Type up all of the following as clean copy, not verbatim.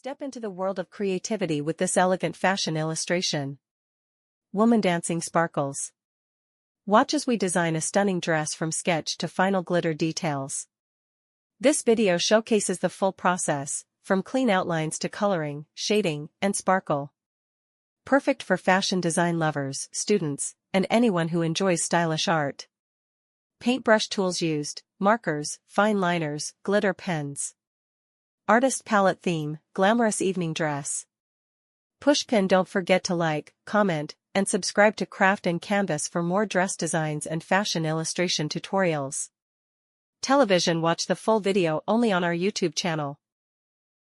Step into the world of creativity with this elegant fashion illustration. Woman dancing sparkles. Watch as we design a stunning dress from sketch to final glitter details. This video showcases the full process, from clean outlines to coloring, shading, and sparkle. Perfect for fashion design lovers, students, and anyone who enjoys stylish art. Paintbrush tools used: markers, fine liners, glitter pens. Artist palette theme: glamorous evening dress. Pushpin. Don't forget to like, comment, and subscribe to Craft and Canvas for more dress designs and fashion illustration tutorials. Television. Watch the full video only on our YouTube channel.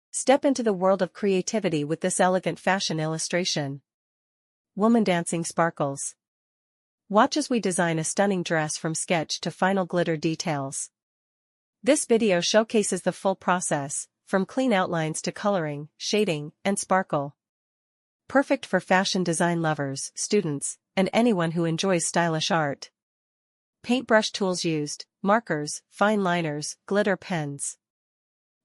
Step into the world of creativity with this elegant fashion illustration. Woman dancing sparkles. Watch as we design a stunning dress from sketch to final glitter details. This video showcases the full process, from clean outlines to coloring, shading, and sparkle. Perfect for fashion design lovers, students, and anyone who enjoys stylish art. Paintbrush tools used: markers, fine liners, glitter pens.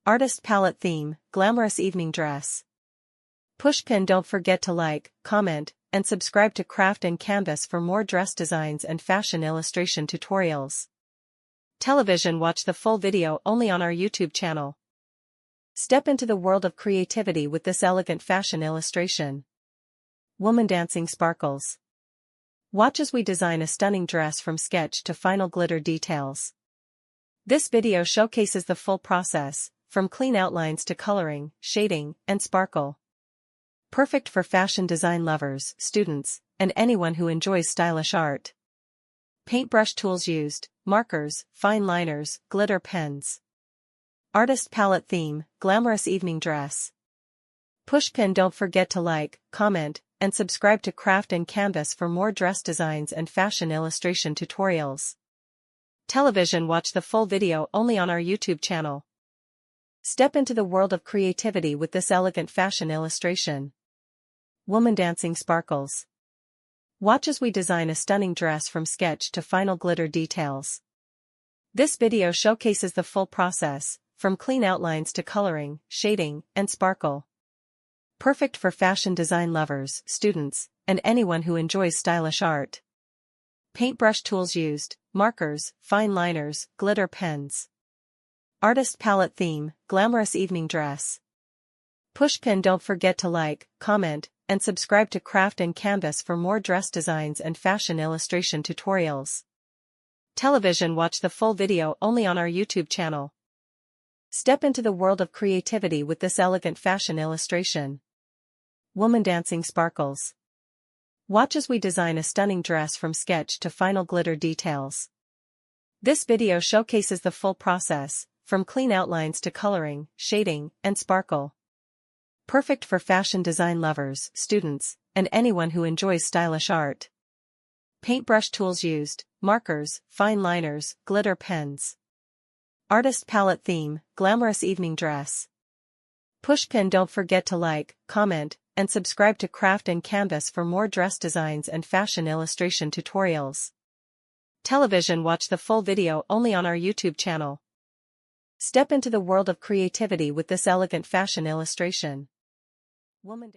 Artist palette theme: glamorous evening dress. Pushpin. Don't forget to like, comment, and subscribe to Craft and Canvas for more dress designs and fashion illustration tutorials. Television. Watch the full video only on our YouTube channel. Step into the world of creativity with this elegant fashion illustration. Woman dancing sparkles. Watch as we design a stunning dress from sketch to final glitter details. This video showcases the full process, from clean outlines to coloring, shading, and sparkle. Perfect for fashion design lovers, students, and anyone who enjoys stylish art. Paintbrush tools used: markers, fine liners, glitter pens. Artist palette theme: glamorous evening dress. Pushpin. Don't forget to like, comment, and subscribe to Craft and Canvas for more dress designs and fashion illustration tutorials. Television. Watch the full video only on our YouTube channel. Step into the world of creativity with this elegant fashion illustration. Woman dancing sparkles. Watch as we design a stunning dress from sketch to final glitter details. This video showcases the full process, from clean outlines to coloring, shading, and sparkle. Perfect for fashion design lovers, students, and anyone who enjoys stylish art. Paintbrush tools used: markers, fine liners, glitter pens. Artist palette theme: glamorous evening dress. Pushpin. Don't forget to like, comment, and subscribe to Craft and Canvas for more dress designs and fashion illustration tutorials. Television. Watch the full video only on our YouTube channel. Step into the world of creativity with this elegant fashion illustration. Woman dancing sparkles. Watch as we design a stunning dress from sketch to final glitter details. This video showcases the full process, from clean outlines to coloring, shading, and sparkle. Perfect for fashion design lovers, students, and anyone who enjoys stylish art. Paintbrush tools used: markers, fine liners, glitter pens. Artist palette theme: glamorous evening dress. Pushpin. Don't forget to like, comment, and subscribe to Craft and Canvas for more dress designs and fashion illustration tutorials. Television. Watch the full video only on our YouTube channel. Step into the world of creativity with this elegant fashion illustration. Woman